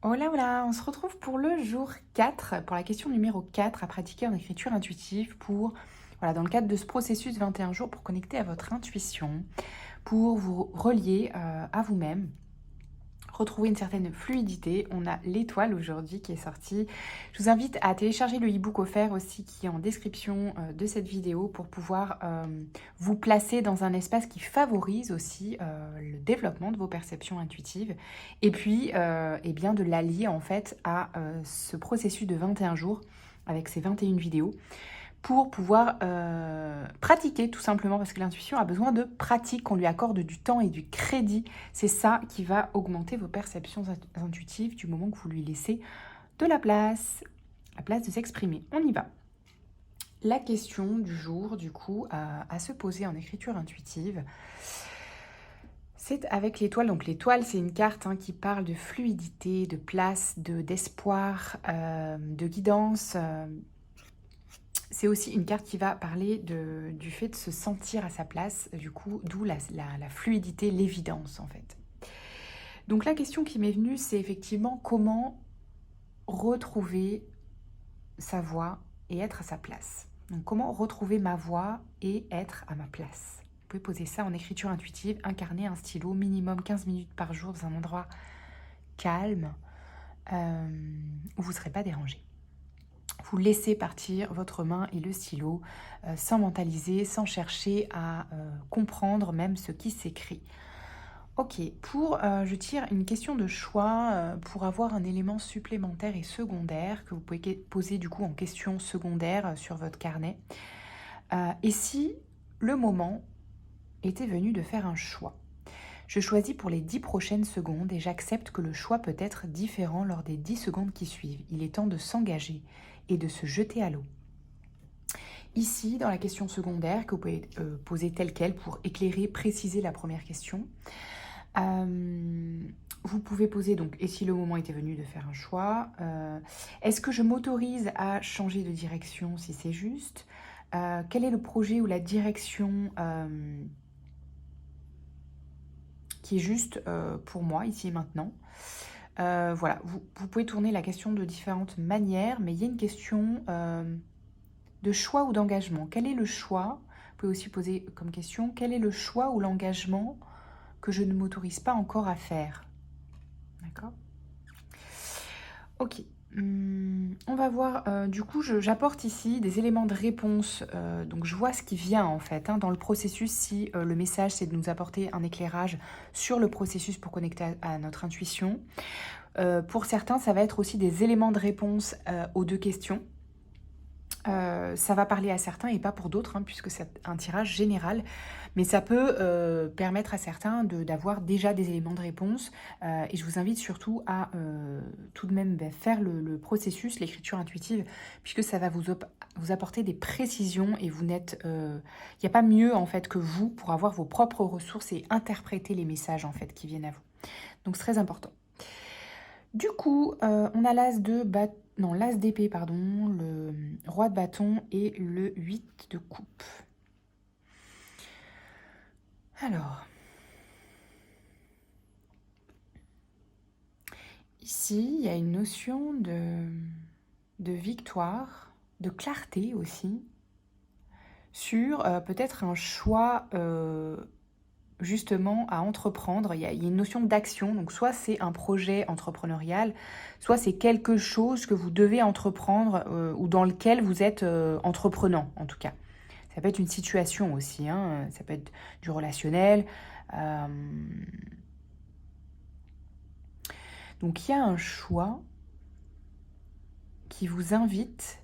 Hola, hola, on se retrouve pour le jour 4, pour la question numéro 4 à pratiquer en écriture intuitive pour, voilà, dans le cadre de ce processus 21 jours pour connecter à votre intuition, pour vous relier à vous-même, retrouver une certaine fluidité. On a l'étoile aujourd'hui qui est sortie. Je vous invite à télécharger le e-book offert aussi qui est en description de cette vidéo pour pouvoir vous placer dans un espace qui favorise aussi le développement de vos perceptions intuitives et puis eh bien de l'allier en fait à ce processus de 21 jours avec ces 21 vidéos pour pouvoir pratiquer tout simplement parce que l'intuition a besoin de pratique, qu'on lui accorde du temps et du crédit. C'est ça qui va augmenter vos perceptions intuitives du moment que vous lui laissez de la place de s'exprimer. On y va. La question du jour, du coup, à se poser en écriture intuitive, c'est avec l'étoile. Donc l'étoile, c'est une carte qui parle de fluidité, de place, d'espoir, de guidance. C'est aussi une carte qui va parler du fait de se sentir à sa place, du coup, d'où la fluidité, l'évidence en fait. Donc la question qui m'est venue, c'est effectivement comment retrouver sa voix et être à sa place. Donc comment retrouver ma voix et être à ma place. Vous pouvez poser ça en écriture intuitive, incarner un stylo, minimum 15 minutes par jour dans un endroit calme où vous ne serez pas dérangé. Vous laissez partir votre main et le stylo sans mentaliser, sans chercher à comprendre même ce qui s'écrit. Ok, je tire une question de choix pour avoir un élément supplémentaire et secondaire que vous pouvez poser du coup en question secondaire sur votre carnet. Et si le moment était venu de faire un choix? Je choisis pour les 10 prochaines secondes et j'accepte que le choix peut être différent lors des 10 secondes qui suivent. Il est temps de s'engager et de se jeter à l'eau. Ici, dans la question secondaire, que vous pouvez poser telle quelle pour éclairer, préciser la première question, vous pouvez poser donc, et si le moment était venu de faire un choix, est-ce que je m'autorise à changer de direction si c'est juste? Quel est le projet ou la direction qui est juste pour moi, ici et maintenant? Voilà, vous pouvez tourner la question de différentes manières, mais il y a une question de choix ou d'engagement. Quel est le choix? Vous pouvez aussi poser comme question, quel est le choix ou l'engagement que je ne m'autorise pas encore à faire? D'accord? Ok. On va voir, du coup, j'apporte ici des éléments de réponse. Donc, je vois ce qui vient, en fait, dans le processus, si le message, c'est de nous apporter un éclairage sur le processus pour connecter à notre intuition. Pour certains, ça va être aussi des éléments de réponse aux deux questions. Ça va parler à certains et pas pour d'autres, puisque c'est un tirage général. Mais ça peut permettre à certains d'avoir déjà des éléments de réponse. Et je vous invite surtout à tout de même faire le processus, l'écriture intuitive, puisque ça va vous apporter des précisions et vous n'êtes... Il n'y a pas mieux en fait que vous pour avoir vos propres ressources et interpréter les messages en fait qui viennent à vous. Donc c'est très important. Du coup, on a l'as d'épée, pardon, le roi de bâton et le 8 de coupe. Alors, ici, il y a une notion de victoire, de clarté aussi, sur peut-être un choix justement à entreprendre. Il y a une notion d'action, donc soit c'est un projet entrepreneurial, soit c'est quelque chose que vous devez entreprendre ou dans lequel vous êtes entreprenant en tout cas. Ça peut être une situation aussi, ça peut être du relationnel. Donc il y a un choix qui vous invite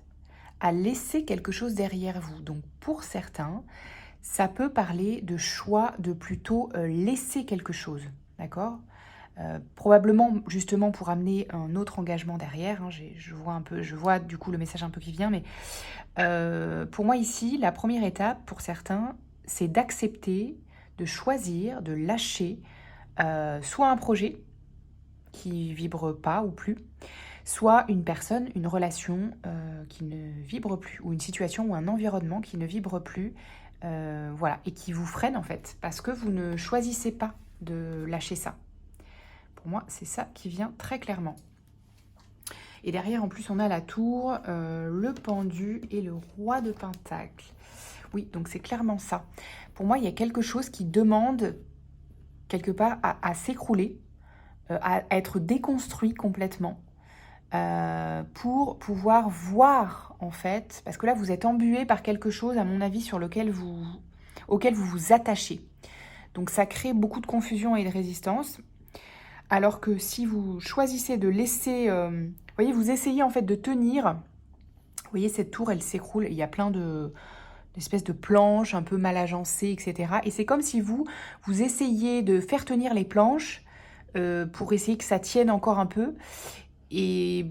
à laisser quelque chose derrière vous. Donc pour certains, ça peut parler de choix de plutôt laisser quelque chose, d'accord? Probablement justement pour amener un autre engagement derrière. Je vois du coup le message un peu qui vient, mais pour moi ici, la première étape pour certains, c'est d'accepter, de choisir, de lâcher soit un projet qui vibre pas ou plus, soit une personne, une relation qui ne vibre plus, ou une situation ou un environnement qui ne vibre plus, voilà, et qui vous freine en fait, parce que vous ne choisissez pas de lâcher ça. Pour moi, c'est ça qui vient très clairement. Et derrière, en plus, on a la tour, le pendu et le roi de Pentacle. Oui, donc c'est clairement ça. Pour moi, il y a quelque chose qui demande, quelque part, à s'écrouler, à être déconstruit complètement, pour pouvoir voir, en fait, parce que là, vous êtes embué par quelque chose, à mon avis, auquel vous vous attachez. Donc ça crée beaucoup de confusion et de résistance. Alors que si vous choisissez de laisser... vous voyez, vous essayez en fait de tenir. Vous voyez, cette tour, elle s'écroule. Il y a plein d'espèces de planches un peu mal agencées, etc. Et c'est comme si vous essayez de faire tenir les planches pour essayer que ça tienne encore un peu. Et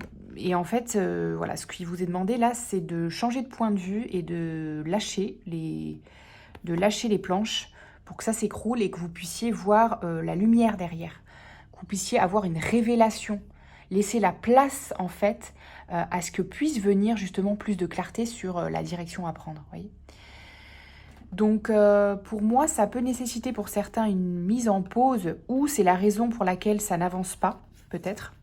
en fait, voilà, ce qui vous est demandé là, c'est de changer de point de vue et de lâcher les planches pour que ça s'écroule et que vous puissiez voir la lumière derrière, que vous puissiez avoir une révélation, laisser la place en fait à ce que puisse venir justement plus de clarté sur la direction à prendre, voyez. Donc pour moi, ça peut nécessiter pour certains une mise en pause ou c'est la raison pour laquelle ça n'avance pas, peut-être.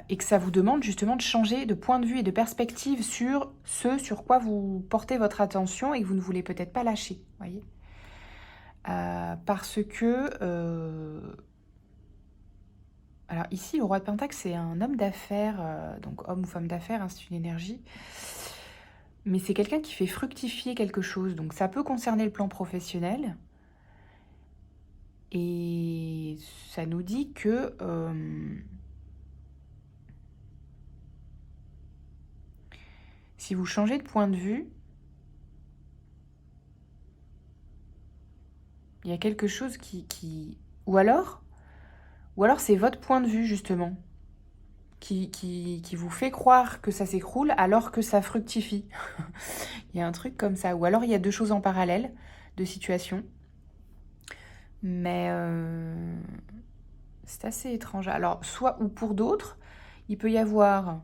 Et que ça vous demande justement de changer de point de vue et de perspective sur ce sur quoi vous portez votre attention et que vous ne voulez peut-être pas lâcher, voyez. Parce que... alors ici, le roi de Pentacle, c'est un homme d'affaires, donc homme ou femme d'affaires, hein, c'est une énergie. Mais c'est quelqu'un qui fait fructifier quelque chose. Donc ça peut concerner le plan professionnel. Et ça nous dit que... si vous changez de point de vue, il y a quelque chose qui... Ou alors c'est votre point de vue, justement, qui vous fait croire que ça s'écroule alors que ça fructifie. Il y a un truc comme ça. Ou alors il y a deux choses en parallèle, deux situations. Mais c'est assez étrange. Alors, soit ou pour d'autres, il peut y avoir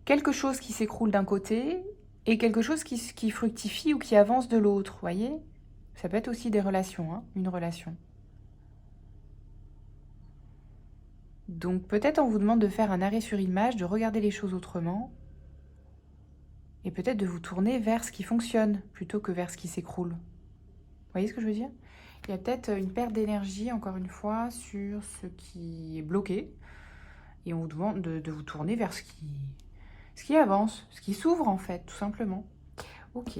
quelque chose qui s'écroule d'un côté et quelque chose qui fructifie ou qui avance de l'autre, vous voyez. Ça peut être aussi des relations, hein, une relation. Donc peut-être on vous demande de faire un arrêt sur image, de regarder les choses autrement et peut-être de vous tourner vers ce qui fonctionne plutôt que vers ce qui s'écroule. Vous voyez ce que je veux dire? Il y a peut-être une perte d'énergie, encore une fois, sur ce qui est bloqué et on vous demande de vous tourner vers ce qui avance, ce qui s'ouvre en fait, tout simplement. Ok.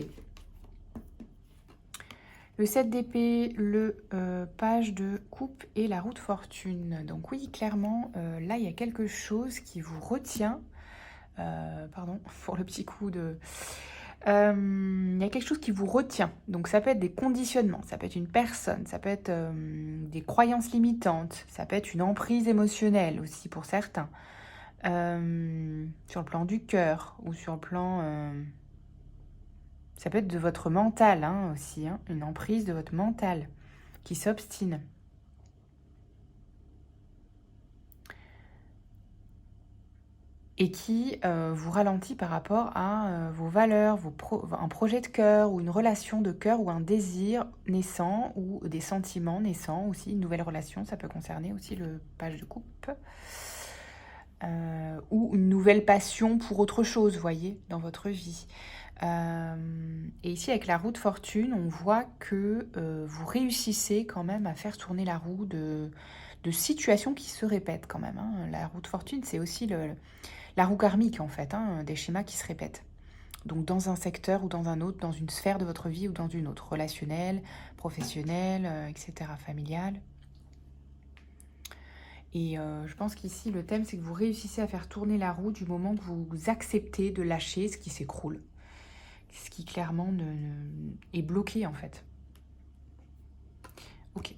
Le 7 d'épée, le page de coupe et la roue de fortune. Donc oui, clairement, là, il y a quelque chose qui vous retient. Pardon pour le petit coup de... il y a quelque chose qui vous retient. Donc ça peut être des conditionnements, ça peut être une personne, ça peut être des croyances limitantes, ça peut être une emprise émotionnelle aussi pour certains. Sur le plan du cœur ou sur le plan... ça peut être de votre mental hein, aussi, hein, une emprise de votre mental qui s'obstine. Et qui vous ralentit par rapport à vos valeurs, un projet de cœur ou une relation de cœur ou un désir naissant ou des sentiments naissants aussi, une nouvelle relation, ça peut concerner aussi le page de coupe. Ou une nouvelle passion pour autre chose, vous voyez, dans votre vie. Et ici, avec la roue de fortune, on voit que vous réussissez quand même à faire tourner la roue de situations qui se répètent quand même. Hein. La roue de fortune, c'est aussi la roue karmique en fait, hein, des schémas qui se répètent. Donc dans un secteur ou dans un autre, dans une sphère de votre vie ou dans une autre, relationnelle, professionnelle, etc., familiale. Et je pense qu'ici, le thème, c'est que vous réussissez à faire tourner la roue du moment que vous acceptez de lâcher ce qui s'écroule. Ce qui clairement est bloqué en fait. Ok.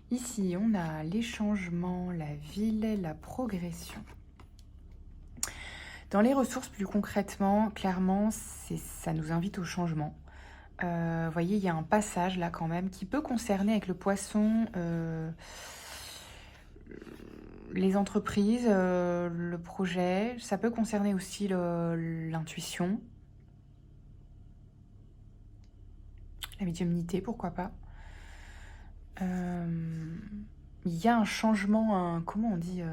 Ici, on a les changements, la ville, la progression. Dans les ressources, plus concrètement, clairement, ça nous invite au changement. Vous voyez, il y a un passage là quand même qui peut concerner avec le poisson les entreprises, le projet. Ça peut concerner aussi l'intuition. La médiumnité, pourquoi pas. Il y a un changement, comment on dit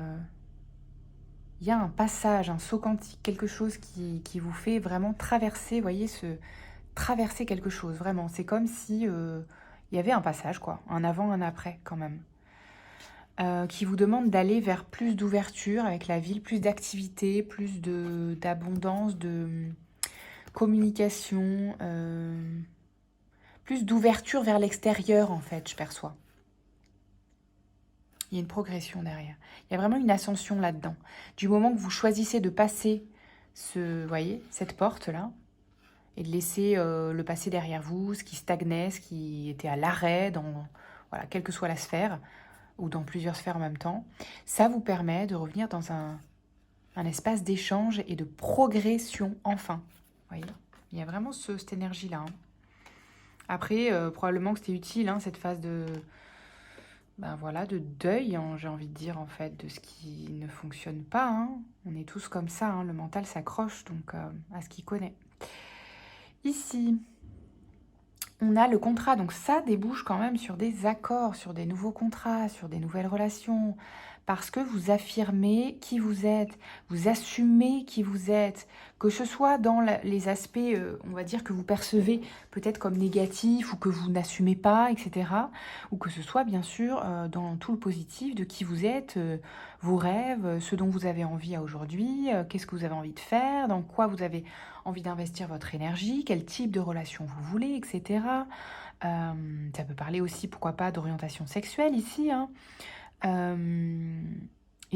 il y a un passage, un saut quantique, quelque chose qui vous fait vraiment traverser, vous voyez, traverser quelque chose, vraiment. C'est comme si il y avait un passage, quoi, un avant, un après, quand même. Qui vous demande d'aller vers plus d'ouverture avec la ville, plus d'activité, plus d'abondance, de communication, plus d'ouverture vers l'extérieur, en fait, je perçois. Il y a une progression derrière. Il y a vraiment une ascension là-dedans. Du moment que vous choisissez de passer voyez, cette porte-là, et de laisser le passé derrière vous, ce qui stagnait, ce qui était à l'arrêt, voilà, quelle que soit la sphère, ou dans plusieurs sphères en même temps, ça vous permet de revenir dans un espace d'échange et de progression, enfin. Voyez, il y a vraiment cette énergie-là. Hein. Après, probablement que c'était utile, hein, cette phase ben voilà, de deuil, hein, j'ai envie de dire, en fait, de ce qui ne fonctionne pas. Hein. On est tous comme ça, hein, le mental s'accroche donc à ce qu'il connaît. Ici, on a le contrat, donc ça débouche quand même sur des accords, sur des nouveaux contrats, sur des nouvelles relations, parce que vous affirmez qui vous êtes, vous assumez qui vous êtes, que ce soit dans les aspects, on va dire, que vous percevez peut-être comme négatifs ou que vous n'assumez pas, etc. Ou que ce soit bien sûr dans tout le positif de qui vous êtes, vos rêves, ce dont vous avez envie à aujourd'hui, qu'est-ce que vous avez envie de faire, dans quoi vous avez envie d'investir votre énergie, quel type de relation vous voulez, etc. Ça peut parler aussi, pourquoi pas, d'orientation sexuelle ici. Hein.